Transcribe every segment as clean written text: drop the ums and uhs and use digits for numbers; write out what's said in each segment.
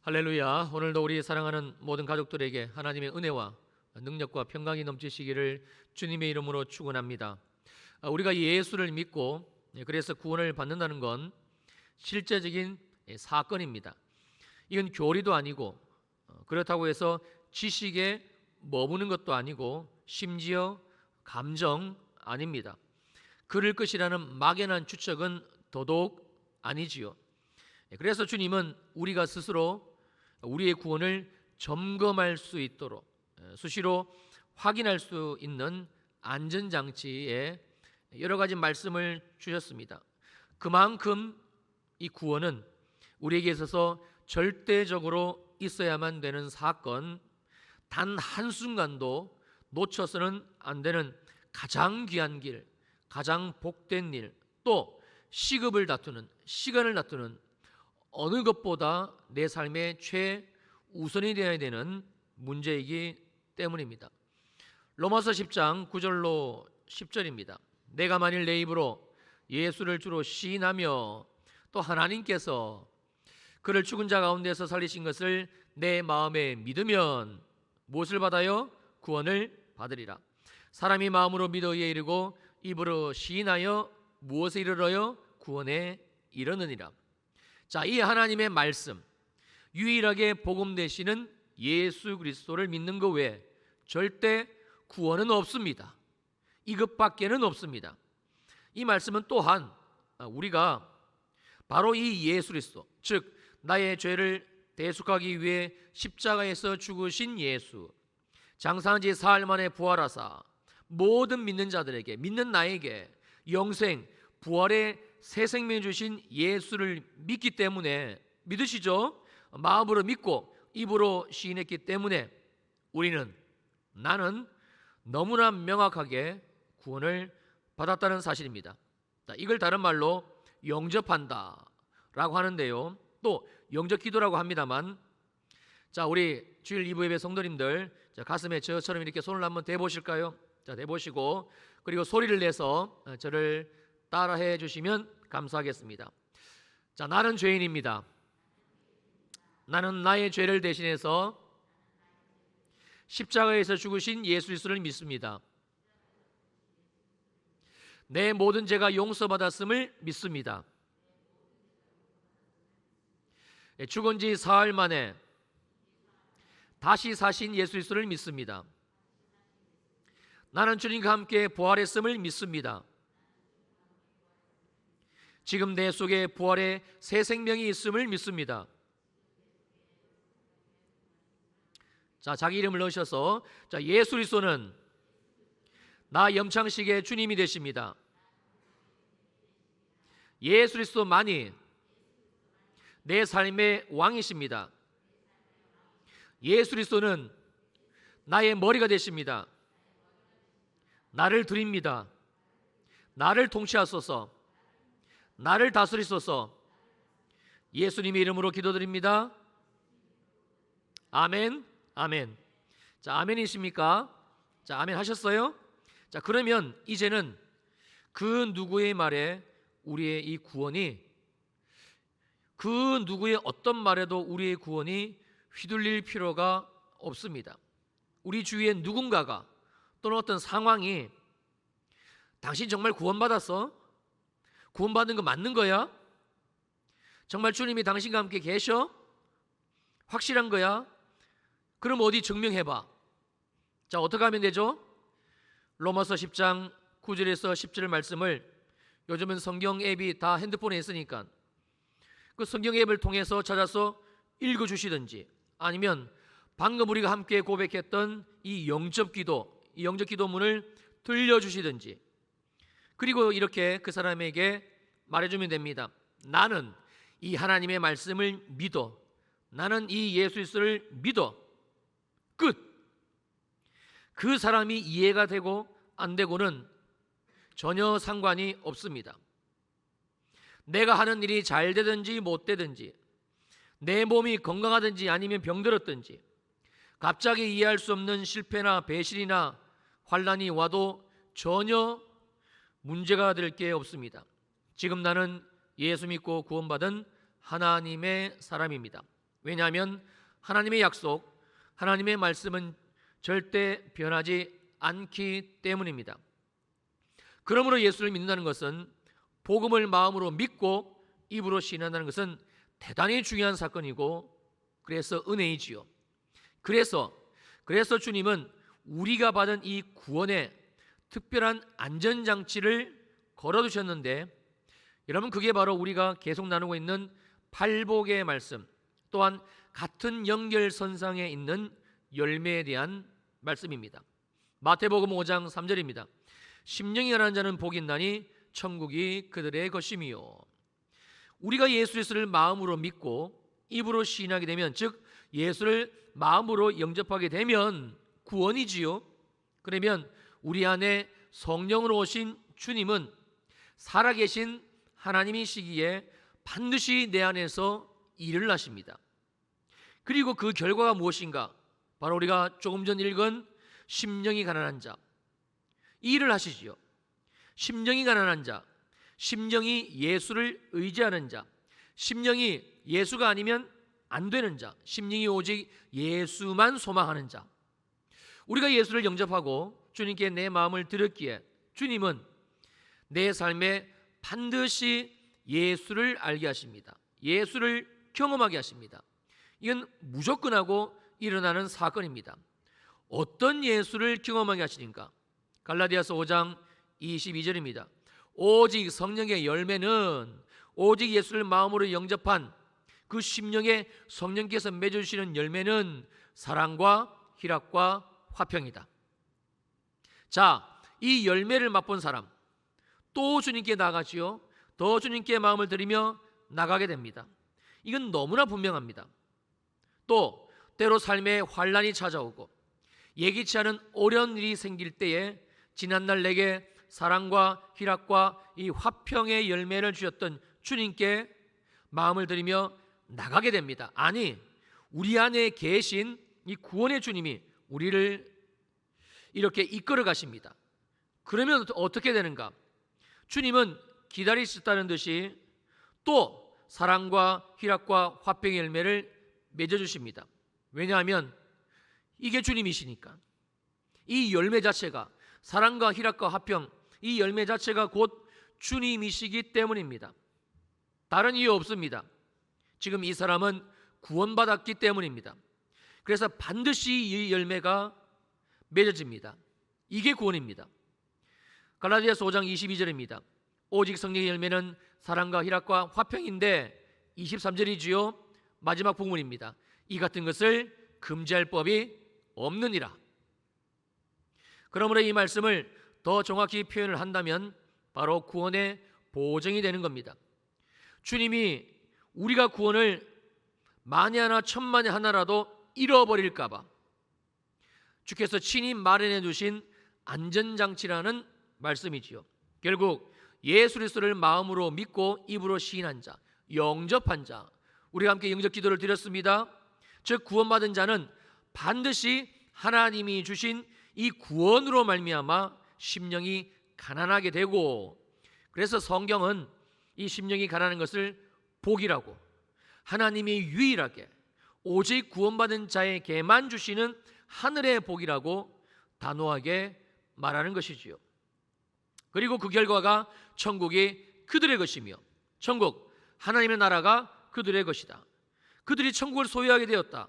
할렐루야. 오늘도 우리 사랑하는 모든 가족들에게 하나님의 은혜와 능력과 평강이 넘치시기를 주님의 이름으로 축원합니다. 우리가 예수를 믿고 그래서 구원을 받는다는 건 실제적인 사건입니다. 이건 교리도 아니고 그렇다고 해서 지식에 머무는 것도 아니고 심지어 감정 아닙니다. 그럴 것이라는 막연한 추측은 더더욱 아니지요. 그래서 주님은 우리가 스스로 우리의 구원을 점검할 수 있도록 수시로 확인할 수 있는 안전장치에 여러 가지 말씀을 주셨습니다. 그만큼 이 구원은 우리에게 있어서 절대적으로 있어야만 되는 사건, 단 한순간도 놓쳐서는 안 되는 가장 귀한 길, 가장 복된 일, 또 시급을 다투는, 시간을 다투는 어느 것보다 내 삶의 최우선이 되어야 되는 문제이기 때문입니다. 로마서 10장 9절로 10절입니다. 내가 만일 내 입으로 예수를 주로 시인하며 또 하나님께서 그를 죽은 자 가운데서 살리신 것을 내 마음에 믿으면 무엇을 받아요? 구원을 받으리라. 사람이 마음으로 믿어 의에 이르고 입으로 시인하여 무엇에 이르러요? 구원에 이르느니라. 자, 이 하나님의 말씀, 유일하게 복음 되시는 예수 그리스도를 믿는 것 외에 절대 구원은 없습니다. 이것밖에는 없습니다. 이 말씀은 또한 우리가 바로 이 예수 그리스도, 즉 나의 죄를 대속하기 위해 십자가에서 죽으신 예수, 장사한 지 사흘 만에 부활하사 모든 믿는 자들에게, 믿는 나에게 영생, 부활의 새 생명 주신 예수를 믿기 때문에, 믿으시죠? 마음으로 믿고 입으로 시인했기 때문에 나는 너무나 명확하게 구원을 받았다는 사실입니다. 이걸 다른 말로 영접한다 라고 하는데요, 또 영접기도라고 합니다만, 자, 우리 주일 2부 예배 성도님들, 가슴에 저처럼 이렇게 손을 한번 대보실까요? 자, 대보시고 그리고 소리를 내서 저를 따라해 주시면 감사하겠습니다. 자, 나는 죄인입니다. 나는 나의 죄를 대신해서 십자가에서 죽으신 예수 그리스도를 믿습니다. 내 모든 죄가 용서받았음을 믿습니다. 죽은 지 사흘 만에 다시 사신 예수 그리스도를 믿습니다. 나는 주님과 함께 부활했음을 믿습니다. 지금 내 속에 부활의 새 생명이 있음을 믿습니다. 자, 자기 이름을 넣으셔서, 자, 예수 그리스도는 나 염창식의 주님이 되십니다. 예수 그리스도만이 내 삶의 왕이십니다. 예수 그리스도는 나의 머리가 되십니다. 나를 드립니다. 나를 통치하소서. 나를 다스리소서. 예수님의 이름으로 기도드립니다. 아멘. 아멘. 자, 아멘이십니까? 자, 아멘 하셨어요? 자, 그러면 이제는 그 누구의 말에 우리의 이 구원이, 그 누구의 어떤 말에도 우리의 구원이 휘둘릴 필요가 없습니다. 우리 주위에 누군가가 또는 어떤 상황이 당신 정말 구원받았어? 구원받은 거 맞는 거야? 정말 주님이 당신과 함께 계셔? 확실한 거야? 그럼 어디 증명해봐. 자, 어떻게 하면 되죠? 로마서 10장 9절에서 10절 말씀을 요즘은 성경 앱이 다 핸드폰에 있으니까 그 성경 앱을 통해서 찾아서 읽어주시든지, 아니면 방금 우리가 함께 고백했던 이 영접기도, 이 영접기도문을 들려주시든지, 그리고 이렇게 그 사람에게 말해주면 됩니다. 나는 이 하나님의 말씀을 믿어. 나는 이 예수 그리스도를 믿어. 끝. 그 사람이 이해가 되고 안 되고는 전혀 상관이 없습니다. 내가 하는 일이 잘 되든지 못 되든지, 내 몸이 건강하든지 아니면 병들었든지, 갑자기 이해할 수 없는 실패나 배신이나 환난이 와도 전혀 문제가 될 게 없습니다. 지금 나는 예수 믿고 구원받은 하나님의 사람입니다. 왜냐하면 하나님의 약속, 하나님의 말씀은 절대 변하지 않기 때문입니다. 그러므로 예수를 믿는다는 것은, 복음을 마음으로 믿고 입으로 시인한다는 것은 대단히 중요한 사건이고, 그래서 은혜이지요. 그래서 주님은 우리가 받은 이 구원에 특별한 안전장치를 걸어두셨는데, 여러분, 그게 바로 우리가 계속 나누고 있는 팔복의 말씀, 또한 같은 연결선상에 있는 열매에 대한 말씀입니다. 마태복음 5장 3절입니다. 심령이 가난한 자는 복이 있나니 천국이 그들의 것이미요. 우리가 예수 그리스도를 마음으로 믿고 입으로 시인하게 되면, 즉 예수를 마음으로 영접하게 되면 구원이지요. 그러면 우리 안에 성령으로 오신 주님은 살아계신 하나님이시기에 반드시 내 안에서 일을 하십니다. 그리고 그 결과가 무엇인가? 바로 우리가 조금 전 읽은 심령이 가난한 자, 이 일을 하시지요. 심령이 가난한 자, 심령이 예수를 의지하는 자, 심령이 예수가 아니면 안 되는 자, 심령이 오직 예수만 소망하는 자. 우리가 예수를 영접하고 주님께 내 마음을 드렸기에 주님은 내 삶에 반드시 예수를 알게 하십니다. 예수를 경험하게 하십니다. 이건 무조건하고 일어나는 사건입니다. 어떤 예수를 경험하게 하시는가? 갈라디아서 5장 22절입니다. 오직 성령의 열매는, 오직 예수를 마음으로 영접한 그 심령에 성령께서 맺어주시는 열매는 사랑과 희락과 화평이다. 자, 이 열매를 맛본 사람, 또 주님께 나가지요. 더 주님께 마음을 들이며 나가게 됩니다. 이건 너무나 분명합니다. 또 때로 삶에 환난이 찾아오고 예기치 않은 어려운 일이 생길 때에 지난날 내게 사랑과 희락과 이 화평의 열매를 주셨던 주님께 마음을 들이며 나가게 됩니다. 아니, 우리 안에 계신 이 구원의 주님이 우리를 이렇게 이끌어 가십니다. 그러면 어떻게 되는가? 주님은 기다리셨다는 듯이 또 사랑과 희락과 화평의 열매를 맺어주십니다. 왜냐하면 이게 주님이시니까. 이 열매 자체가, 사랑과 희락과 화평, 이 열매 자체가 곧 주님이시기 때문입니다. 다른 이유 없습니다. 지금 이 사람은 구원받았기 때문입니다. 그래서 반드시 이 열매가 맺어집니다. 이게 구원입니다. 갈라디아서 5장 22절입니다. 오직 성령의 열매는 사랑과 희락과 화평인데, 23절이지요. 마지막 부분입니다. 이 같은 것을 금지할 법이 없느니라. 그러므로 이 말씀을 더 정확히 표현을 한다면 바로 구원의 보증이 되는 겁니다. 주님이 우리가 구원을 만에 하나 천만에 하나라도 잃어버릴까 봐 주께서 친히 마련해 두신 안전장치라는 말씀이지요. 결국 예수 그리스도를 마음으로 믿고 입으로 시인한 자, 영접한 자, 우리가 함께 영접 기도를 드렸습니다. 즉 구원받은 자는 반드시 하나님이 주신 이 구원으로 말미암아 심령이 가난하게 되고, 그래서 성경은 이 심령이 가난한 것을 복이라고, 하나님이 유일하게 오직 구원받은 자에게만 주시는 하늘의 복이라고 단호하게 말하는 것이지요. 그리고 그 결과가 천국이 그들의 것이며, 천국, 하나님의 나라가 그들의 것이다. 그들이 천국을 소유하게 되었다.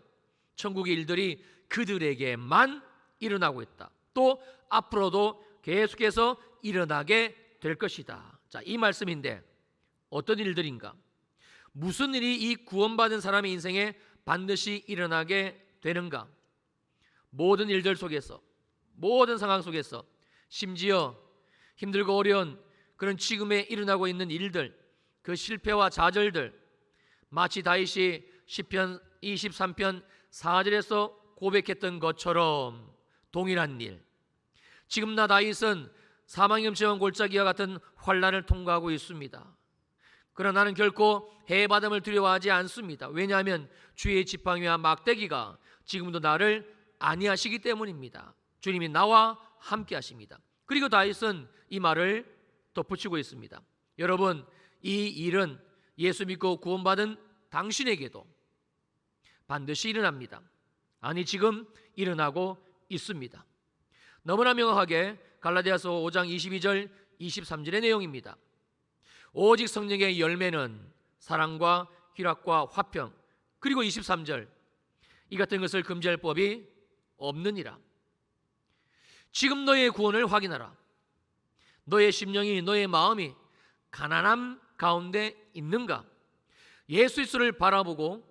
천국의 일들이 그들에게만 일어나고 있다. 또 앞으로도 계속해서 일어나게 될 것이다. 자, 이 말씀인데 어떤 일들인가? 무슨 일이 이 구원받은 사람의 인생에 반드시 일어나게 되는가? 모든 일들 속에서, 모든 상황 속에서, 심지어 힘들고 어려운 그런 지금에 일어나고 있는 일들, 그 실패와 좌절들, 마치 다윗이 시편 23편 4절에서 고백했던 것처럼 동일한 일. 지금 나 다윗은 사망의 음침한 골짜기와 같은 환난을 통과하고 있습니다. 그러나 나는 결코 해받음을 두려워하지 않습니다. 왜냐하면 주의 지팡이와 막대기가 지금도 나를 안위하시기 때문입니다. 주님이 나와 함께 하십니다. 그리고 다윗은 이 말을 덧붙이고 있습니다. 여러분, 이 일은 예수 믿고 구원받은 당신에게도, 반드시 일어납니다. 아니, 지금 일어나고 있습니다. 너무나 명확하게 갈라디아서 5장 22절 23절의 내용입니다. 오직 성령의 열매는 사랑과 희락과 화평, 그리고 23절, 이 같은 것을 금지할 법이 없느니라. 지금 너의 구원을 확인하라. 너의 심령이, 너의 마음이 가난함 가운데 있는가? 예수 그리스도를 바라보고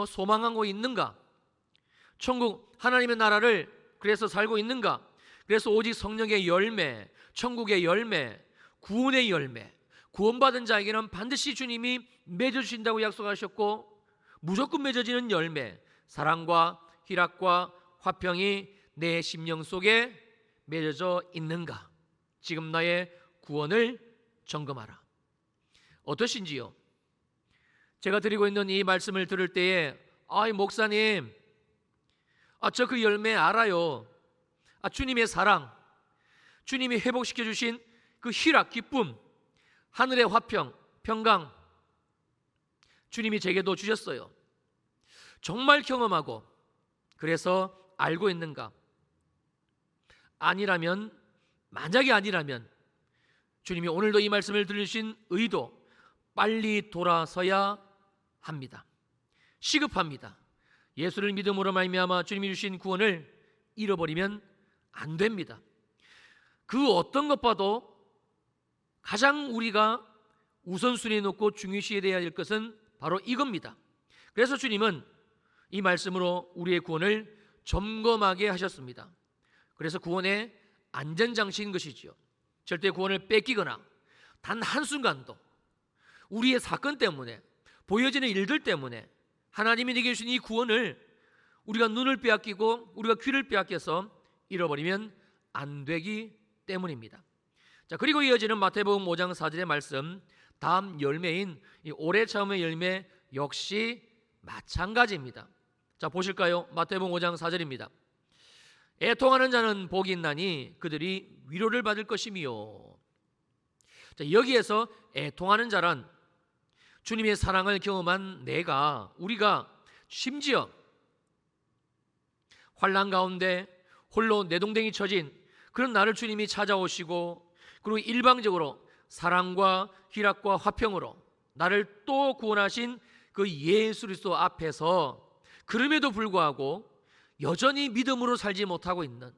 소망하고 있는가? 천국 하나님의 나라를 그래서 살고 있는가? 그래서 오직 성령의 열매, 천국의 열매, 구원의 열매, 구원받은 자에게는 반드시 주님이 맺어주신다고 약속하셨고, 무조건 맺어지는 열매, 사랑과 희락과 화평이 내 심령 속에 맺어져 있는가? 지금 나의 구원을 점검하라. 어떠신지요? 제가 드리고 있는 이 말씀을 들을 때에 목사님, 저 그 열매 알아요. 주님의 사랑, 주님이 회복시켜 주신 그 희락, 기쁨, 하늘의 화평, 평강, 주님이 제게도 주셨어요. 정말 경험하고 그래서 알고 있는가? 아니라면, 만약에 아니라면 주님이 오늘도 이 말씀을 들으신 의도, 빨리 돌아서야 합니다. 시급합니다. 예수를 믿음으로 말미암아 주님이 주신 구원을 잃어버리면 안 됩니다. 그 어떤 것봐도 가장 우리가 우선순위에 놓고 중요시해야 될 것은 바로 이겁니다. 그래서 주님은 이 말씀으로 우리의 구원을 점검하게 하셨습니다. 그래서 구원의 안전장치인 것이지요. 절대 구원을 뺏기거나 단 한순간도 우리의 사건 때문에, 보여지는 일들 때문에 하나님이 내게 주신 이 구원을 우리가 눈을 빼앗기고 우리가 귀를 빼앗겨서 잃어버리면 안 되기 때문입니다. 자, 그리고 이어지는 마태복음 5장 4절의 말씀, 다음 열매인 이 오래 참음의 열매 역시 마찬가지입니다. 자, 보실까요? 마태복음 5장 4절입니다. 애통하는 자는 복이 있나니 그들이 위로를 받을 것이며. 자, 여기에서 애통하는 자란 주님의 사랑을 경험한 우리가 심지어 환난 가운데 홀로 내동댕이 쳐진 그런 나를 주님이 찾아오시고, 그리고 일방적으로 사랑과 희락과 화평으로 나를 또 구원하신 그 예수 그리스도 앞에서 그럼에도 불구하고 여전히 믿음으로 살지 못하고 있는,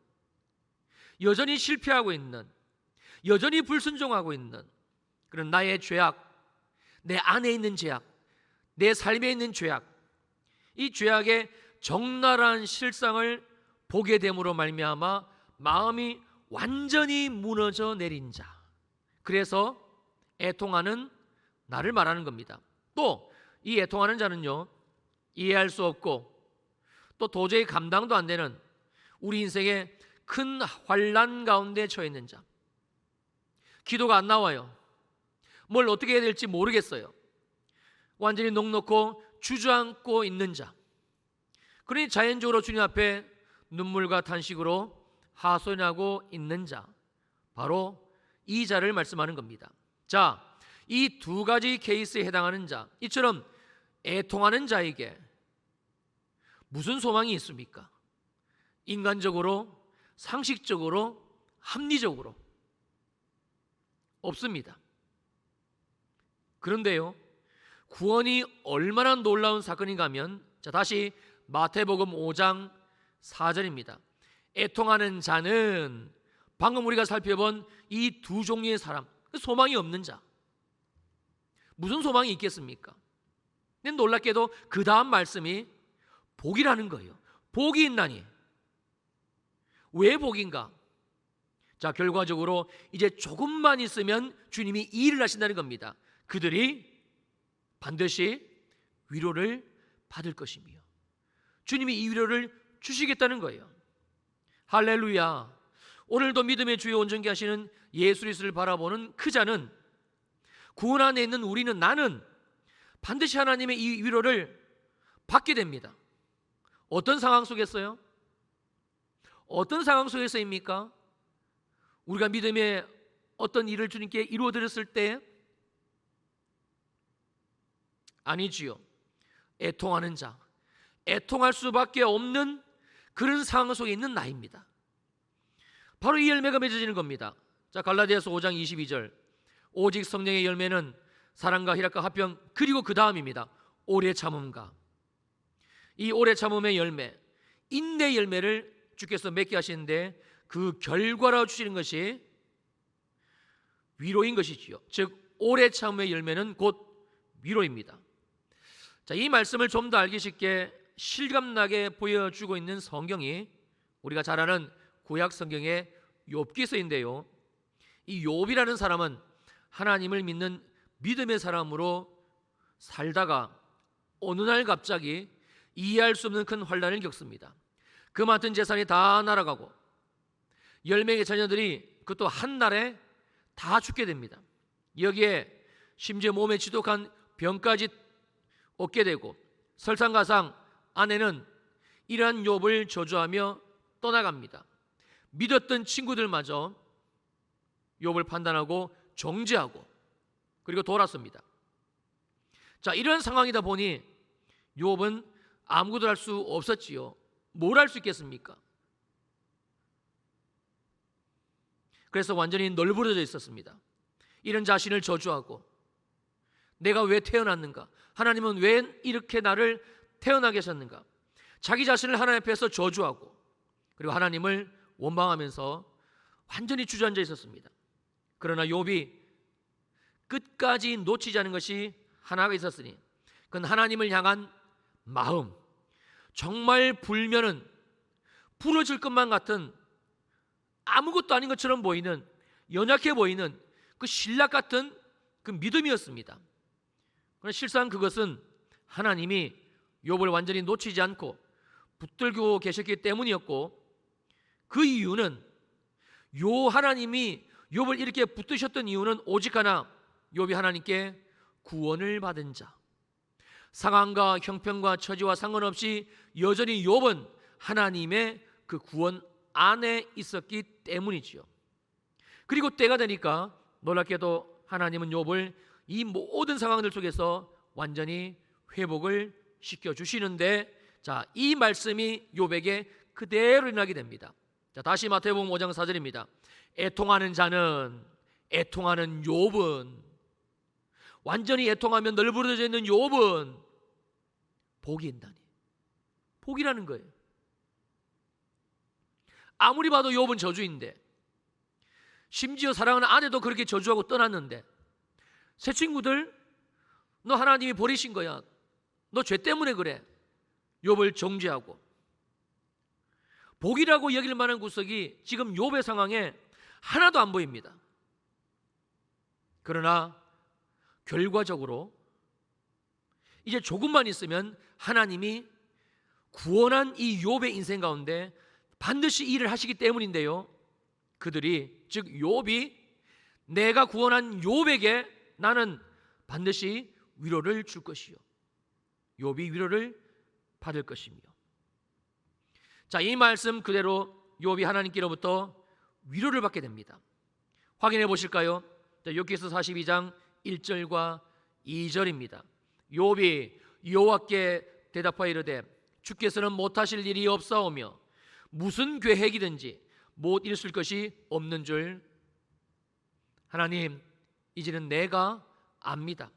여전히 실패하고 있는, 여전히 불순종하고 있는 그런 나의 죄악, 내 안에 있는 죄악, 내 삶에 있는 죄악, 이 죄악의 적나라한 실상을 보게 됨으로 말미암아 마음이 완전히 무너져 내린 자, 그래서 애통하는 나를 말하는 겁니다. 또 이 애통하는 자는요, 이해할 수 없고 또 도저히 감당도 안 되는 우리 인생의 큰 환난 가운데 처해 있는 자, 기도가 안 나와요. 뭘 어떻게 해야 될지 모르겠어요. 완전히 넋놓고 주저앉고 있는 자, 그러니 자연적으로 주님 앞에 눈물과 탄식으로 하소연하고 있는 자, 바로 이 자를 말씀하는 겁니다. 자, 이 두 가지 케이스에 해당하는 자, 이처럼 애통하는 자에게 무슨 소망이 있습니까? 인간적으로, 상식적으로, 합리적으로 없습니다. 그런데요, 구원이 얼마나 놀라운 사건인가 하면, 자, 다시 마태복음 5장 4절입니다. 애통하는 자는 방금 우리가 살펴본 이 두 종류의 사람, 소망이 없는 자, 무슨 소망이 있겠습니까? 근데 놀랍게도 그 다음 말씀이 복이라는 거예요. 복이 있나니. 왜 복인가? 자, 결과적으로 이제 조금만 있으면 주님이 이 일을 하신다는 겁니다. 그들이 반드시 위로를 받을 것이며 주님이 이 위로를 주시겠다는 거예요. 할렐루야. 오늘도 믿음의 주요 온전케 하시는 예수 그리스도를 바라보는 그 자는, 구원 안에 있는 우리는, 나는 반드시 하나님의 이 위로를 받게 됩니다. 어떤 상황 속에서요? 어떤 상황 속에서입니까? 우리가 믿음의 어떤 일을 주님께 이루어드렸을 때? 아니지요. 애통하는 자, 애통할 수밖에 없는 그런 상황 속에 있는 나입니다. 바로 이 열매가 맺어지는 겁니다. 자, 갈라디아서 5장 22절. 오직 성령의 열매는 사랑과 희락과 화평, 그리고 그 다음입니다. 오래 참음과. 이 오래 참음의 열매, 인내 열매를 주께서 맺게 하시는데 그 결과로 주시는 것이 위로인 것이지요. 즉 오래 참음의 열매는 곧 위로입니다. 자, 이 말씀을 좀 더 알기 쉽게 실감나게 보여주고 있는 성경이 우리가 잘 아는 구약 성경의 욥기서인데요. 이 욥이라는 사람은 하나님을 믿는 믿음의 사람으로 살다가 어느 날 갑자기 이해할 수 없는 큰 환난을 겪습니다. 그 많은 재산이 다 날아가고 10명의 자녀들이 그것도 한 날에 다 죽게 됩니다. 여기에 심지어 몸에 지독한 병까지 얻게 되고 설상가상 아내는 이러한 욥을 저주하며 떠나갑니다. 믿었던 친구들마저 욥을 판단하고 정죄하고 그리고 돌아섭니다. 자, 이런 상황이다 보니 욥은 아무것도 할 수 없었지요. 뭘 할 수 있겠습니까? 그래서 완전히 널브러져 있었습니다. 이런 자신을 저주하고 내가 왜 태어났는가? 하나님은 왜 이렇게 나를 태어나게 하셨는가? 자기 자신을 하나님 앞에서 저주하고 그리고 하나님을 원망하면서 완전히 주저앉아 있었습니다. 그러나 욥이 끝까지 놓치지 않은 것이 하나가 있었으니 그건 하나님을 향한 마음, 정말 불면은 부러질 것만 같은 아무것도 아닌 것처럼 보이는 연약해 보이는 그 신락 같은 그 믿음이었습니다. 그러나 실상 그것은 하나님이 욥을 완전히 놓치지 않고 붙들고 계셨기 때문이었고 그 이유는 요 하나님이 욥을 이렇게 붙드셨던 이유는 오직 하나, 욥이 하나님께 구원을 받은 자, 상황과 형편과 처지와 상관없이 여전히 욥은 하나님의 그 구원 안에 있었기 때문이지요. 그리고 때가 되니까 놀랍게도 하나님은 욥을 이 모든 상황들 속에서 완전히 회복을 시켜주시는데, 자, 이 말씀이 욥에게 그대로 일어나게 됩니다. 자, 다시 마태복음 5장 4절입니다. 애통하는 자는, 애통하는 욥은, 완전히 애통하며 널브러져 있는 욥은 복이 있다니. 복이라는 거예요. 아무리 봐도 욥은 저주인데, 심지어 사랑하는 아내도 그렇게 저주하고 떠났는데, 새 친구들, 너 하나님이 버리신 거야, 너 죄 때문에 그래, 욥을 정죄하고 복이라고 여길 만한 구석이 지금 욥의 상황에 하나도 안 보입니다. 그러나 결과적으로 이제 조금만 있으면 하나님이 구원한 이 욥의 인생 가운데 반드시 일을 하시기 때문인데요, 그들이, 즉 욥이, 내가 구원한 욥에게 나는 반드시 위로를 줄 것이요, 욥이 위로를 받을 것이며. 자, 이 말씀 그대로 욥이 하나님께로부터 위로를 받게 됩니다. 확인해 보실까요? 욥기서 42장 1절과 2절입니다. 욥이 여호와께 대답하여 이르되 주께서는 못하실 일이 없사오며 무슨 계획이든지 못 이루실 것이 없는 줄 하나님, 이제는 내가 압니다.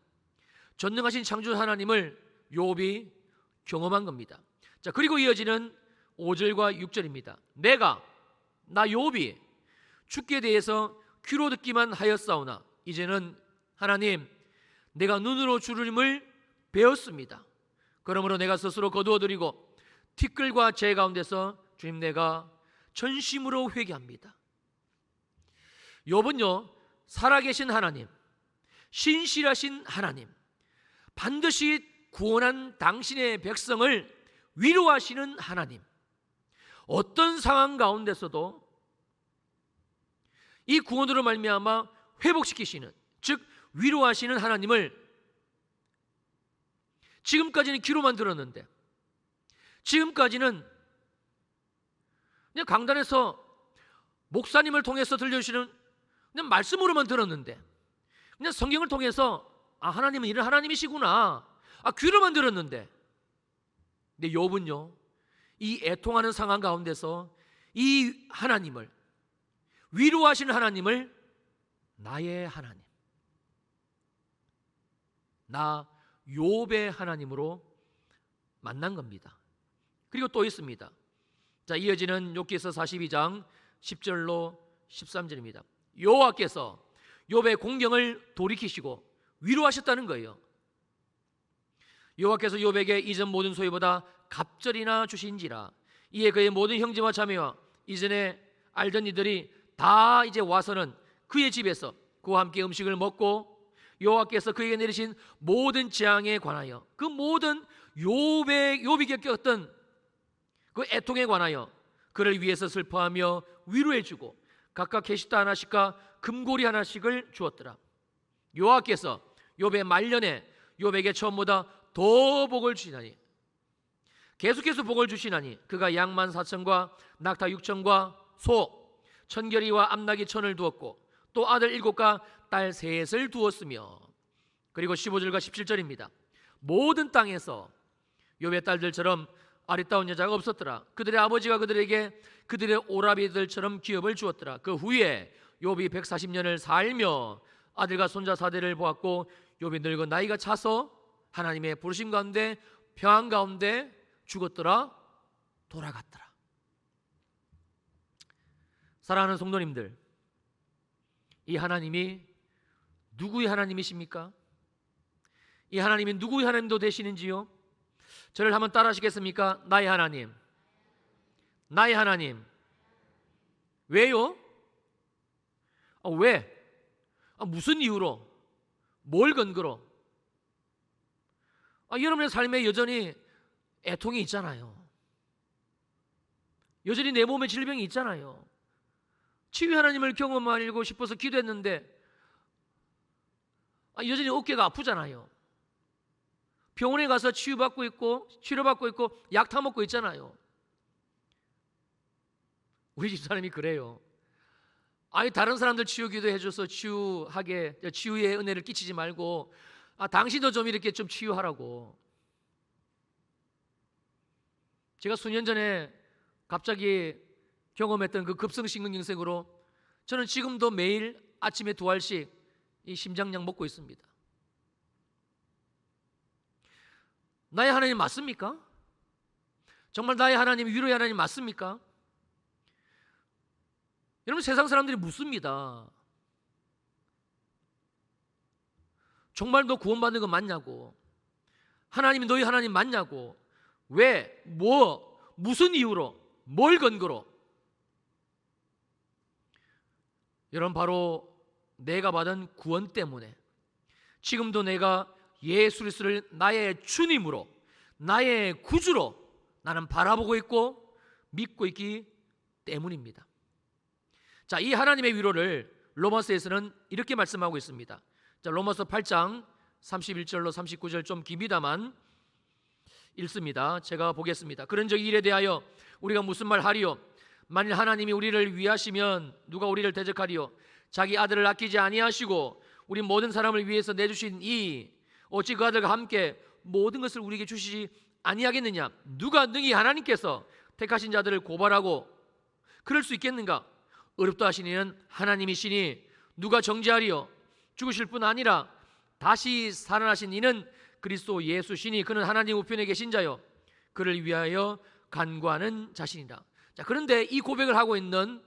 전능하신 창조 하나님을 욥이 경험한 겁니다. 자, 그리고 이어지는 5절과 6절입니다. 나 욥이 주께 대해서 귀로 듣기만 하였사오나 이제는 하나님, 내가 눈으로 주님을 배웠습니다. 그러므로 내가 스스로 거두어드리고 티끌과 재 가운데서 주님, 내가 전심으로 회개합니다. 욥은요, 살아계신 하나님, 신실하신 하나님, 반드시 구원한 당신의 백성을 위로하시는 하나님, 어떤 상황 가운데서도 이 구원으로 말미암아 회복시키시는, 즉 위로하시는 하나님을 지금까지는 귀로만 들었는데, 지금까지는 그냥 강단에서 목사님을 통해서 들려주시는 그냥 말씀으로만 들었는데, 그냥 성경을 통해서 하나님은 이런 하나님이시구나, 귀로만 들었는데 근데 욥은요, 이 애통하는 상황 가운데서 이 하나님을, 위로하시는 하나님을 나의 하나님, 나 욥의 하나님으로 만난 겁니다. 그리고 또 있습니다. 자, 이어지는 욥기서 42장 10절로 13절입니다. 여호와께서 욥의 공경을 돌이키시고 위로하셨다는 거예요. 여호와께서 욥에게 이전 모든 소유보다 갑절이나 주신지라. 이에 그의 모든 형제와 자매와 이전에 알던 이들이 다 이제 와서는 그의 집에서 그와 함께 음식을 먹고 여호와께서 그에게 내리신 모든 재앙에 관하여, 그 모든 욥이 겪었던 그 애통에 관하여 그를 위해서 슬퍼하며 위로해주고 각각 게시타 하나씩과 금고리 하나씩을 주었더라. 여호와께서 욥의 말년에 욥에게 처음보다 더 복을 주시나니, 계속해서 복을 주시나니 그가 양 14,000과 낙타 6,000과 소 1,000결이와 암나귀 1,000을 두었고 또 아들 7과 딸 3을 두었으며, 그리고 15절과 17절입니다. 모든 땅에서 욥의 딸들처럼 아리따운 여자가 없었더라. 그들의 아버지가 그들에게 그들의 오라비들처럼 기업을 주었더라. 그 후에 욥이 140년을 살며 아들과 손자 4대를 보았고 욥이 늙어 나이가 차서 하나님의 부르심 가운데 평안 가운데 죽었더라, 돌아갔더라. 사랑하는 성도님들, 이 하나님이 누구의 하나님이십니까? 이 하나님이 누구의 하나님도 되시는지요? 저를 한번 따라 하시겠습니까? 나의 하나님, 나의 하나님. 왜요? 왜? 무슨 이유로? 뭘 근거로? 여러분의 삶에 여전히 애통이 있잖아요. 여전히 내 몸에 질병이 있잖아요. 치유 하나님을 경험하고 싶어서 기도했는데 여전히 어깨가 아프잖아요. 병원에 가서 치유받고 있고 치료받고 있고 약 타먹고 있잖아요. 우리 집사람이 그래요. 다른 사람들 치유 기도해줘서 치유의 은혜를 끼치지 말고 당신도 좀 이렇게 좀 치유하라고. 제가 수년 전에 갑자기 경험했던 그 급성심근경색으로 저는 지금도 매일 아침에 2알씩 이 심장약 먹고 있습니다. 나의 하나님 맞습니까? 정말 나의 하나님, 위로의 하나님 맞습니까? 여러분, 세상 사람들이 묻습니다. 정말 너 구원받는 거 맞냐고. 하나님이 너희 하나님 맞냐고. 왜? 무슨 이유로? 뭘 근거로? 여러분, 바로 내가 받은 구원 때문에 지금도 내가 예수 그리스도를 나의 주님으로, 나의 구주로 나는 바라보고 있고 믿고 있기 때문입니다. 자, 이 하나님의 위로를 로마서에서는 이렇게 말씀하고 있습니다. 자, 로마서 8장 31절로 39절 좀 깁니다만 읽습니다. 제가 보겠습니다. 그런즉 이 일에 대하여 우리가 무슨 말 하리요? 만일 하나님이 우리를 위하시면 누가 우리를 대적하리요? 자기 아들을 아끼지 아니하시고 우리 모든 사람을 위해서 내주신 이 어찌 그 아들과 함께 모든 것을 우리에게 주시지 아니하겠느냐? 누가 능히 하나님께서 택하신 자들을 고발하고 그럴 수 있겠는가? 어렵다 하신 이는 하나님이시니 누가 정죄하리요? 죽으실 뿐 아니라 다시 살아나신 이는 그리스도 예수시니 그는 하나님 우편에 계신 자요 그를 위하여 간구하는 자신이다. 자, 그런데 이 고백을 하고 있는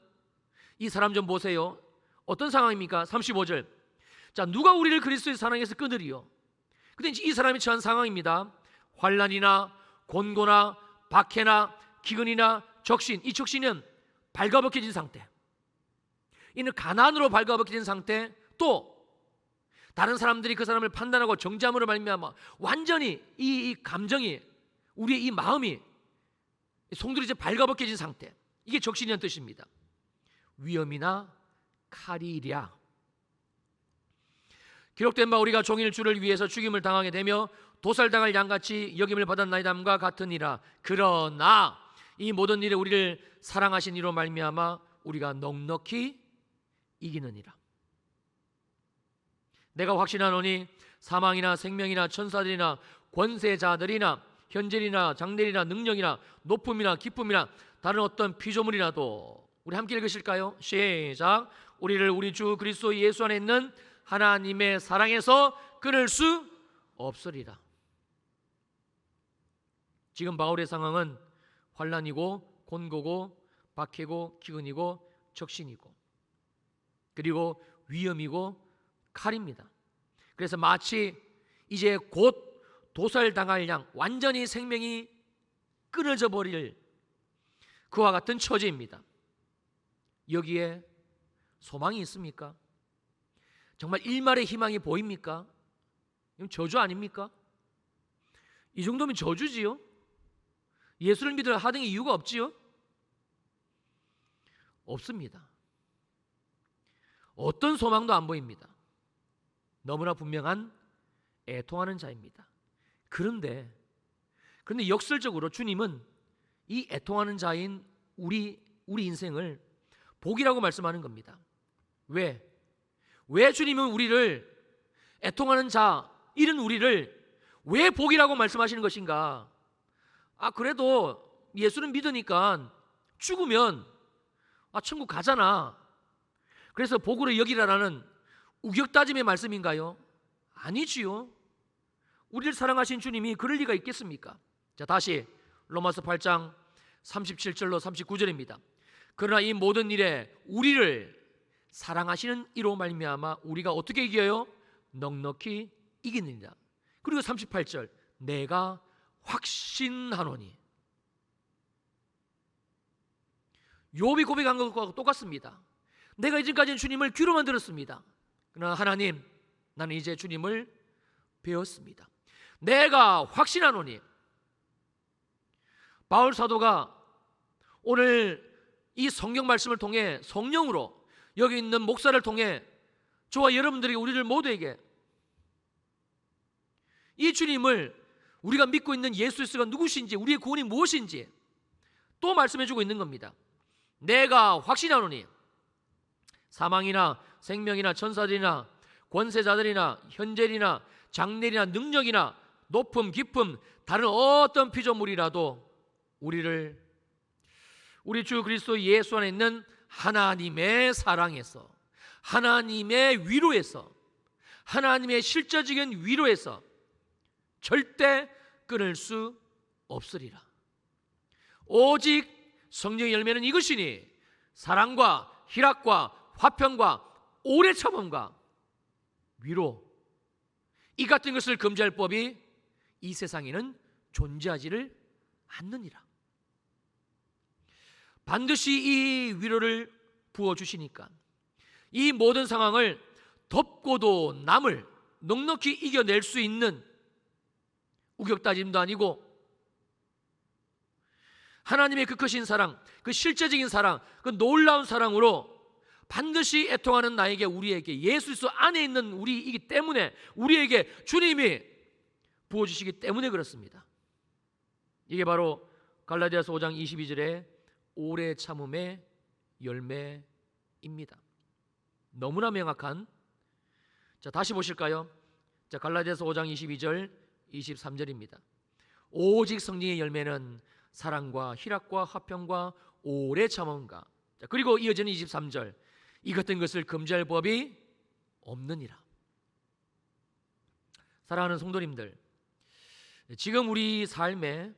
이 사람 좀 보세요. 어떤 상황입니까? 35절. 자, 누가 우리를 그리스도의 사랑에서 끊으리요? 근데 이 사람이 처한 상황입니다. 환난이나 곤고나 박해나 기근이나 적신, 이 적신은 발가벗겨진 상태, 이는 가난으로 발가벗겨진 상태, 또 다른 사람들이 그 사람을 판단하고 정죄함으로 말미암아 완전히 이 감정이, 우리의 이 마음이 송두리째 발가벗겨진 상태, 이게 적신이라는 뜻입니다. 위험이나 칼이랴. 기록된 바 우리가 종일 주를 위해서 죽임을 당하게 되며 도살당할 양같이 여김을 받았나이다함과 같으니라. 그러나 이 모든 일에 우리를 사랑하신 이로 말미암아 우리가 넉넉히 이기느니라. 내가 확신하노니 사망이나 생명이나 천사들이나 권세자들이나 현재이나 장래이나 능력이나 높음이나 기쁨이나 다른 어떤 피조물이라도, 우리 함께 읽으실까요? 시작. 우리를 우리 주 그리스도 예수 안에 있는 하나님의 사랑에서 끊을 수 없으리라. 지금 바울의 상황은 환난이고 곤고고 박해고 기근이고 적신이고 그리고 위험이고 칼입니다. 그래서 마치 이제 곧 도살당할 양, 완전히 생명이 끊어져 버릴 그와 같은 처지입니다. 여기에 소망이 있습니까? 정말 일말의 희망이 보입니까? 이건 저주 아닙니까? 이 정도면 저주지요. 예수를 믿을 하등의 이유가 없지요. 없습니다. 어떤 소망도 안 보입니다. 너무나 분명한 애통하는 자입니다. 그런데 역설적으로 주님은 이 애통하는 자인 우리 인생을 복이라고 말씀하는 겁니다. 왜 주님은 우리를, 애통하는 자 이런 우리를 왜 복이라고 말씀하시는 것인가? 그래도 예수는 믿으니까 죽으면 천국 가잖아, 그래서 복으로 여기라라는 우격다짐의 말씀인가요? 아니지요. 우리를 사랑하신 주님이 그럴 리가 있겠습니까? 자, 다시 로마서 8장 37절로 39절입니다. 그러나 이 모든 일에 우리를 사랑하시는 이로 말미암아 우리가 어떻게 이겨요? 넉넉히 이기느니라. 그리고 38절, 내가 확신하노니. 욥이 고백한 것과 똑같습니다. 내가 이전까지는 주님을 귀로만 들었습니다. 그러나 하나님, 나는 이제 주님을 배웠습니다. 내가 확신하노니. 바울 사도가 오늘 이 성경 말씀을 통해 성령으로 여기 있는 목사를 통해 저와 여러분들에게, 우리들 모두에게 이 주님을, 우리가 믿고 있는 예수 그리스도가 누구신지, 우리의 구원이 무엇인지 또 말씀해주고 있는 겁니다. 내가 확신하노니 사망이나 생명이나 천사들이나 권세자들이나 현재이나 장래이나 능력이나 높음 깊음 다른 어떤 피조물이라도 우리를 우리 주 그리스도 예수 안에 있는 하나님의 사랑에서, 하나님의 위로에서, 하나님의 실제적인 위로에서 절대 끊을 수 없으리라. 오직 성령의 열매는 이것이니 사랑과 희락과 화평과 오래 참음과 위로, 이 같은 것을 금지할 법이 이 세상에는 존재하지를 않느니라. 반드시 이 위로를 부어주시니까 이 모든 상황을 덮고도 남을 넉넉히 이겨낼 수 있는 우격다짐도 아니고, 하나님의 그 크신 사랑, 그 실제적인 사랑, 그 놀라운 사랑으로 반드시 애통하는 나에게, 우리에게, 예수 그리스도 안에 있는 우리이기 때문에, 우리에게 주님이 부어주시기 때문에 그렇습니다. 이게 바로 갈라디아서 5장 22절에 오래 참음의 열매입니다. 너무나 명확한. 자, 다시 보실까요? 자, 갈라디아서 5장 22절 23절입니다. 오직 성령의 열매는 사랑과 희락과 화평과 오래 참음과, 자, 그리고 이어지는 23절, 이 같은 것을 금지할 법이 없느니라. 사랑하는 성도님들, 지금 우리 삶에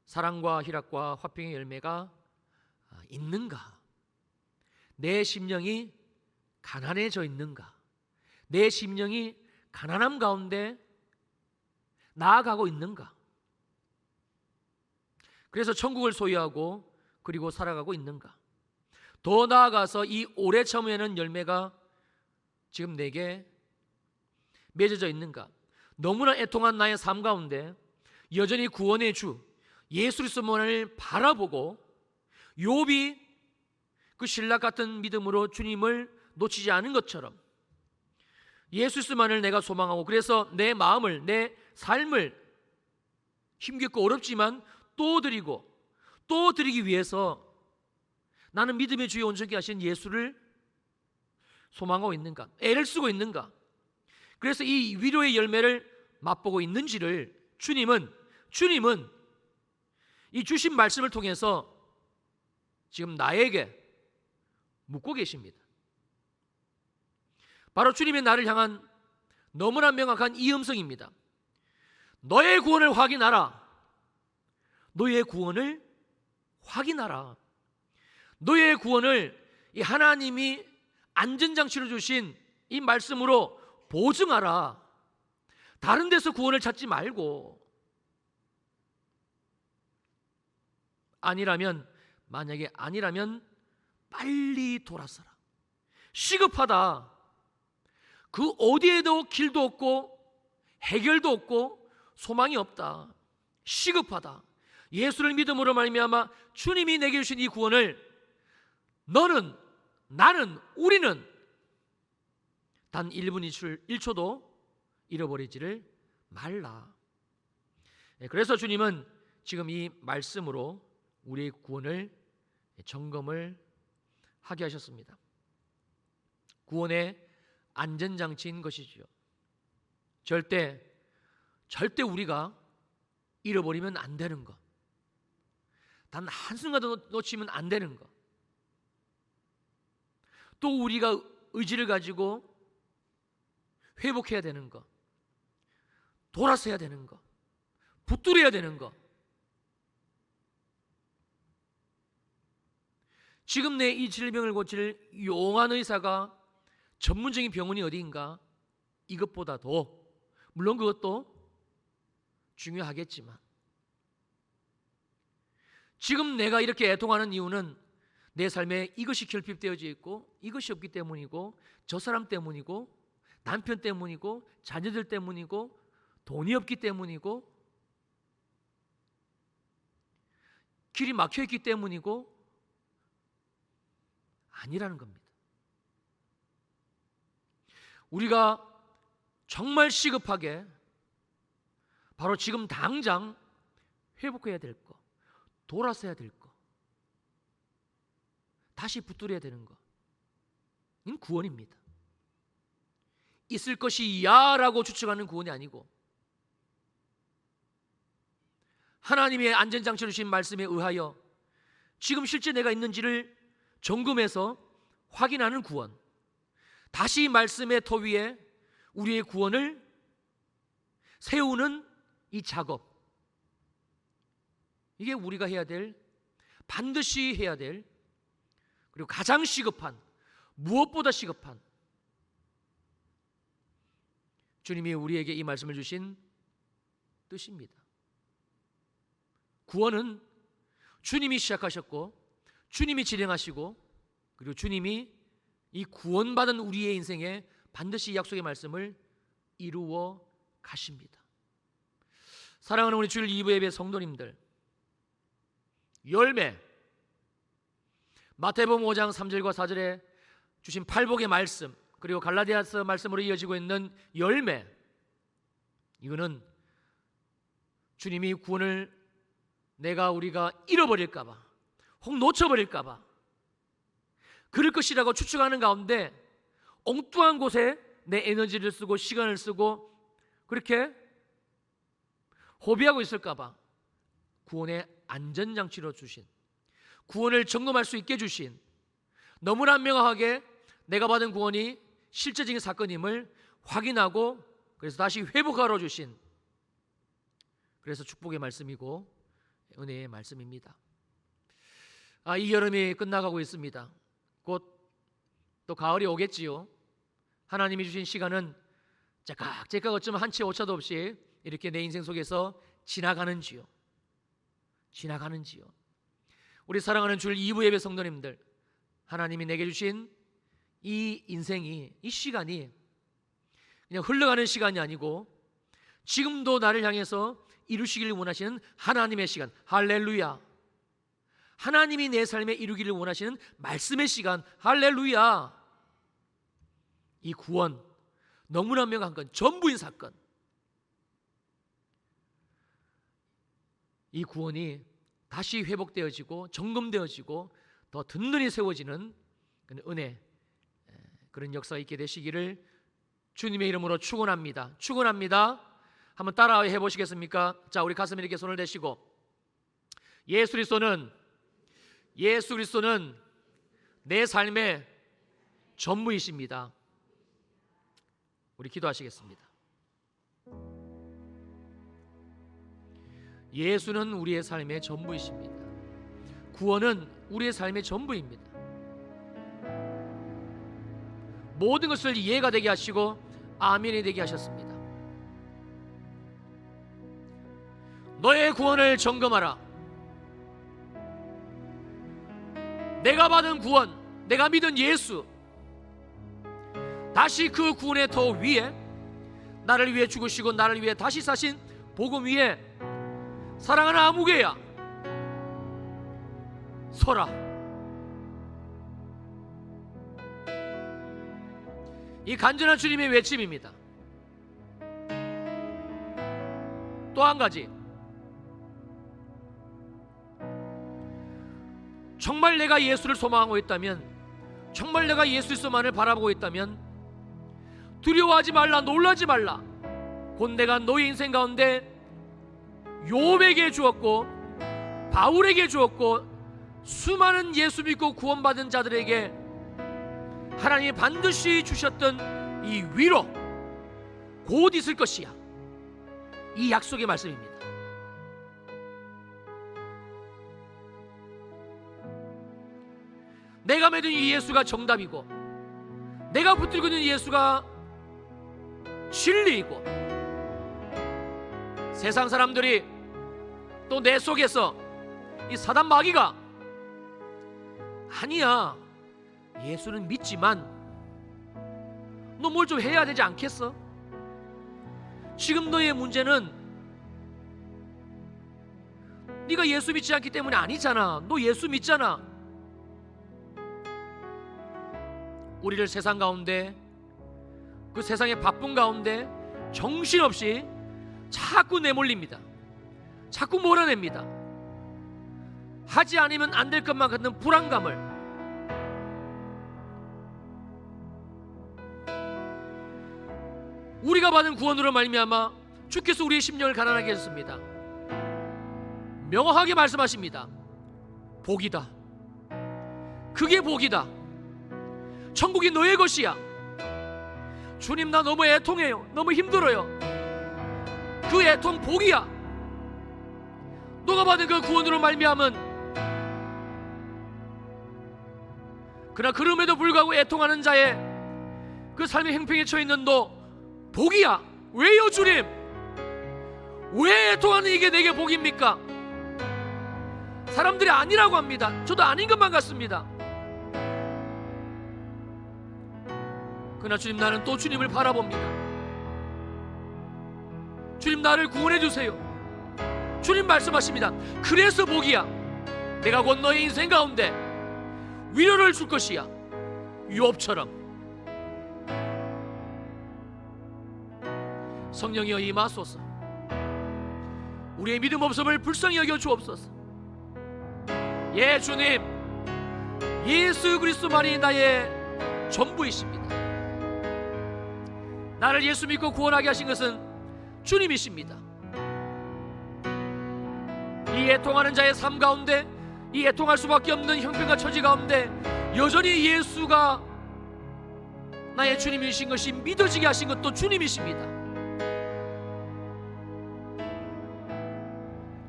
사랑과 희락과 화평의 열매가 있는가? 내 심령이 가난해져 있는가? 내 심령이 가난함 가운데 나아가고 있는가? 그래서 천국을 소유하고 그리고 살아가고 있는가? 더 나아가서 이 오래 참으려는 열매가 지금 내게 맺어져 있는가? 너무나 애통한 나의 삶 가운데 여전히 구원의 주 예수 그리스도만을 바라보고 욥이 그 신락 같은 믿음으로 주님을 놓치지 않은 것처럼 예수 그리스도만을 내가 소망하고, 그래서 내 마음을, 내 삶을 힘겹고 어렵지만 또 드리기 위해서 나는 믿음의 주에 온전케 하신 예수를 소망하고 있는가? 애를 쓰고 있는가? 그래서 이 위로의 열매를 맛보고 있는지를 주님은 이 주신 말씀을 통해서 지금 나에게 묻고 계십니다. 바로 주님의 나를 향한 너무나 명확한 이 음성입니다. 너의 구원을 확인하라. 너의 구원을 확인하라. 너의 구원을 이 하나님이 안전장치로 주신 이 말씀으로 보증하라. 다른 데서 구원을 찾지 말고. 만약에 아니라면 빨리 돌아서라. 시급하다. 그 어디에도 길도 없고 해결도 없고 소망이 없다. 시급하다. 예수를 믿음으로 말미암아 주님이 내게 주신 이 구원을 너는, 나는, 우리는 단 1분 1초도 잃어버리지를 말라. 그래서 주님은 지금 이 말씀으로 우리의 구원을 점검을 하게 하셨습니다. 구원의 안전장치인 것이지요. 절대 우리가 잃어버리면 안 되는 것, 단 한순간도 놓치면 안 되는 것, 또 우리가 의지를 가지고 회복해야 되는 것, 돌아서야 되는 것, 붙들어야 되는 것. 지금 내 이 질병을 고칠 용한 의사가 전문적인 병원이 어디인가? 이것보다 더, 물론 그것도 중요하겠지만, 지금 내가 이렇게 애통하는 이유는 내 삶에 이것이 결핍되어져 있고 이것이 없기 때문이고, 저 사람 때문이고, 남편 때문이고, 자녀들 때문이고, 돈이 없기 때문이고, 길이 막혀있기 때문이고 아니라는 겁니다. 우리가 정말 시급하게 바로 지금 당장 회복해야 될 것, 돌아서야 될 것, 다시 붙들어야 되는 것, 이건 구원입니다. 있을 것이야 라고 추측하는 구원이 아니고, 하나님의 안전장치를 주신 말씀에 의하여 지금 실제 내가 있는지를 점검해서 확인하는 구원, 다시 말씀의 터 위에 우리의 구원을 세우는 이 작업, 이게 우리가 해야 될, 반드시 해야 될, 그리고 가장 시급한, 무엇보다 시급한, 주님이 우리에게 이 말씀을 주신 뜻입니다. 구원은 주님이 시작하셨고 주님이 진행하시고, 그리고 주님이 이 구원받은 우리의 인생에 반드시 약속의 말씀을 이루어 가십니다. 사랑하는 우리 주일 2부 예배 성도님들, 열매, 마태복음 5장 3절과 4절에 주신 팔복의 말씀, 그리고 갈라디아서 말씀으로 이어지고 있는 열매, 이거는 주님이 구원을 우리가 잃어버릴까 봐, 혹 놓쳐버릴까 봐, 그럴 것이라고 추측하는 가운데 엉뚱한 곳에 내 에너지를 쓰고 시간을 쓰고 그렇게 허비하고 있을까 봐 구원의 안전장치로 주신, 구원을 점검할 수 있게 주신, 너무나 명확하게 내가 받은 구원이 실제적인 사건임을 확인하고 그래서 다시 회복하러 주신, 그래서 축복의 말씀이고 은혜의 말씀입니다. 이 여름이 끝나가고 있습니다. 곧 또 가을이 오겠지요. 하나님이 주신 시간은 제깍제깍 어쩌면 한치 오차도 없이 이렇게 내 인생 속에서 지나가는지요. 우리 사랑하는 주일 2부 예배 성도님들, 하나님이 내게 주신 이 인생이, 이 시간이 그냥 흘러가는 시간이 아니고 지금도 나를 향해서 이루시기를 원하시는 하나님의 시간, 할렐루야. 하나님이 내 삶에 이루기를 원하시는 말씀의 시간, 할렐루야. 이 구원, 너무나 명확한 건 전부인 사건, 이 구원이 다시 회복되어지고 점검되어지고 더 든든히 세워지는 은혜, 그런 역사가 있게 되시기를 주님의 이름으로 축원합니다. 한번 따라 해보시겠습니까? 자, 우리 가슴에 이렇게 손을 대시고, 예수 그리스도는 내 삶의 전부이십니다. 우리 기도하시겠습니다. 예수는 우리의 삶의 전부이십니다. 구원은 우리의 삶의 전부입니다. 모든 것을 이해가 되게 하시고 아멘이 되게 하셨습니다. 너의 구원을 점검하라. 내가 받은 구원, 내가 믿은 예수, 다시 그 구원의 더 위에 나를 위해 죽으시고 나를 위해 다시 사신 복음 위에 사랑하는 아무개야 서라. 이 간절한 주님의 외침입니다. 또 한 가지, 정말 내가 예수를 소망하고 있다면, 정말 내가 예수 그리스도만을 바라보고 있다면 두려워하지 말라, 놀라지 말라. 곧 내가 너의 인생 가운데 욥에게 주었고 바울에게 주었고 수많은 예수 믿고 구원받은 자들에게 하나님이 반드시 주셨던 이 위로 곧 있을 것이야. 이 약속의 말씀입니다. 내가 믿은 이 예수가 정답이고 내가 붙들고 있는 예수가 진리이고, 세상 사람들이 또 내 속에서 이 사단 마귀가 아니야, 예수는 믿지만 너 뭘 좀 해야 되지 않겠어? 지금 너의 문제는 네가 예수 믿지 않기 때문이 아니잖아. 너 예수 믿잖아. 우리를 세상 가운데, 그 세상의 바쁜 가운데 정신없이 자꾸 내몰립니다. 자꾸 몰아냅니다. 하지 않으면 안 될 것만 같은 불안감을, 우리가 받은 구원으로 말미암아 주께서 우리의 심령을 가난하게 하셨습니다. 명확하게 말씀하십니다. 복이다. 그게 복이다. 천국이 너의 것이야. 주님, 나 너무 애통해요. 너무 힘들어요. 그 애통 복이야. 너가 받은 그 구원으로 말미암은, 그러나 그럼에도 불구하고 애통하는 자의 그 삶의 행평에 처해있는 너 복이야. 왜요 주님? 왜 애통하는 이게 내게 복입니까? 사람들이 아니라고 합니다. 저도 아닌 것만 같습니다. 그러나 주님, 나는 또 주님을 바라봅니다. 주님, 나를 구원해 주세요. 주님 말씀하십니다. 그래서 복이야. 내가 곧 너의 인생 가운데 위로를 줄 것이야. 욥처럼. 성령이여 임하소서. 우리의 믿음 없음을 불쌍히 여겨 주옵소서. 예 주님, 예수 그리스도만이 나의 전부이십니다. 나를 예수 믿고 구원하게 하신 것은 주님이십니다. 이 애통하는 자의 삶 가운데, 이 애통할 수밖에 없는 형편과 처지 가운데 여전히 예수가 나의 주님이신 것이 믿어지게 하신 것도 주님이십니다.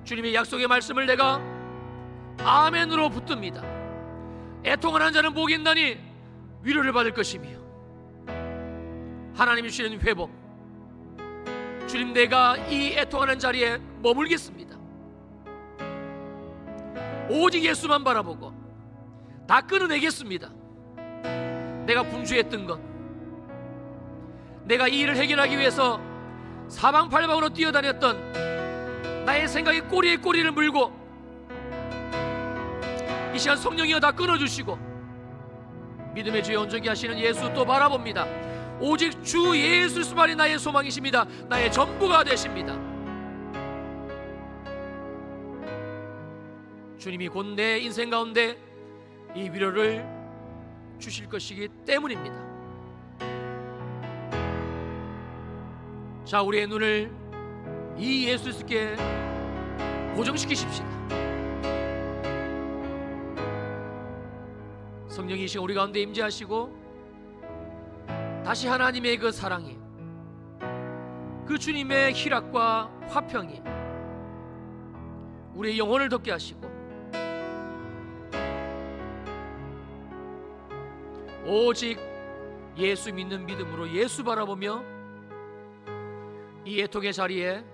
주님의 약속의 말씀을 내가 아멘으로 붙듭니다. 애통하는 자는 복이 있나니 위로를 받을 것이며 하나님이 주시는 회복. 주님, 내가 이 애통하는 자리에 머물겠습니다. 오직 예수만 바라보고 다 끊어내겠습니다. 내가 분주했던 것, 내가 이 일을 해결하기 위해서 사방팔방으로 뛰어다녔던 나의 생각이 꼬리에 꼬리를 물고, 이 시간 성령이여 다 끊어주시고 믿음의 주에 온전히 하시는 예수 또 바라봅니다. 오직 주 예수 그리스도만이 나의 소망이십니다. 나의 전부가 되십니다. 주님이 곧 내 인생 가운데 이 위로를 주실 것이기 때문입니다. 자, 우리의 눈을 이 예수 그리스도께 고정시키십시다. 성령이 이 시간 우리 가운데 임재하시고 다시 하나님의 그 사랑이, 그 주님의 희락과 화평이 우리의 영혼을 덮게 하시고 오직 예수 믿는 믿음으로 예수 바라보며 이 애통의 자리에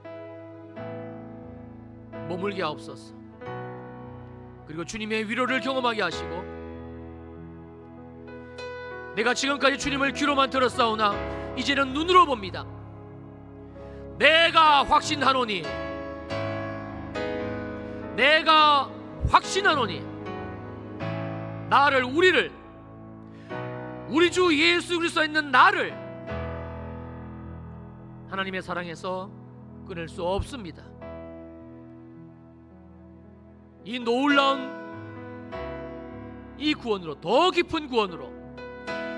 머물게 하옵소서. 그리고 주님의 위로를 경험하게 하시고 내가 지금까지 주님을 귀로만 들었사오나 이제는 눈으로 봅니다. 내가 확신하노니 나를, 우리 주 예수 그리스도에 있는 나를 하나님의 사랑에서 끊을 수 없습니다. 이 놀라운 이 구원으로, 더 깊은 구원으로,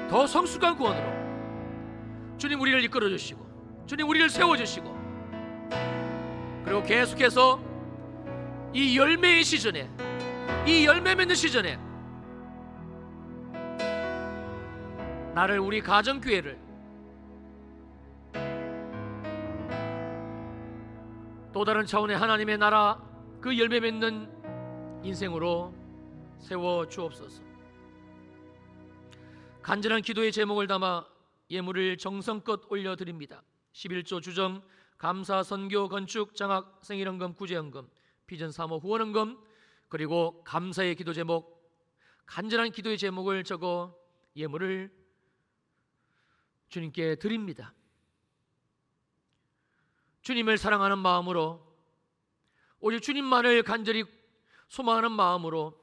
더 성숙한 구원으로 주님 우리를 이끌어 주시고 주님 우리를 세워 주시고, 그리고 계속해서 이 열매의 시즌에, 이 열매 맺는 시즌에 나를, 우리 가정교회를 또 다른 차원의 하나님의 나라, 그 열매 맺는 인생으로 세워 주옵소서. 간절한 기도의 제목을 담아 예물을 정성껏 올려드립니다. 11조 주정, 감사, 선교, 건축, 장학, 생일헌금, 구제헌금, 비전 사모 후원헌금, 그리고 감사의 기도 제목, 간절한 기도의 제목을 적어 예물을 주님께 드립니다. 주님을 사랑하는 마음으로, 오직 주님만을 간절히 소망하는 마음으로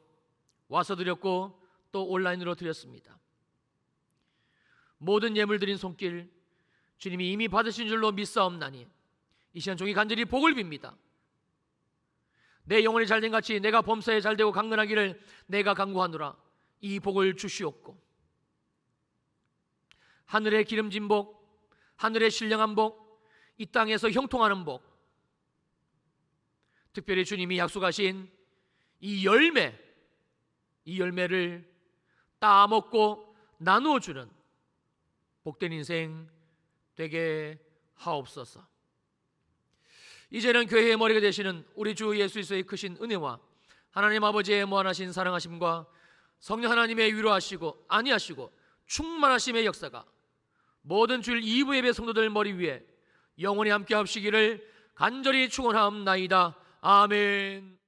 와서 드렸고 또 온라인으로 드렸습니다. 모든 예물 드린 손길 주님이 이미 받으신 줄로 믿사옵나니 이 시간 종이 간절히 복을 빕니다. 내 영혼이 잘된 같이 내가 범사에 잘되고 강건하기를 내가 간구하노라. 이 복을 주시옵고 하늘의 기름진 복, 하늘의 신령한 복, 이 땅에서 형통하는 복, 특별히 주님이 약속하신 이 열매를 따먹고 나누어주는 복된 인생 되게 하옵소서. 이제는 교회의 머리가 되시는 우리 주 예수 그리스도의 크신 은혜와 하나님 아버지의 무한하신 사랑하심과 성령 하나님의 위로하시고 안위하시고 충만하심의 역사가 모든 주일 2부 예배 성도들 머리 위에 영원히 함께 하시기를 간절히 축원하옵나이다. 아멘.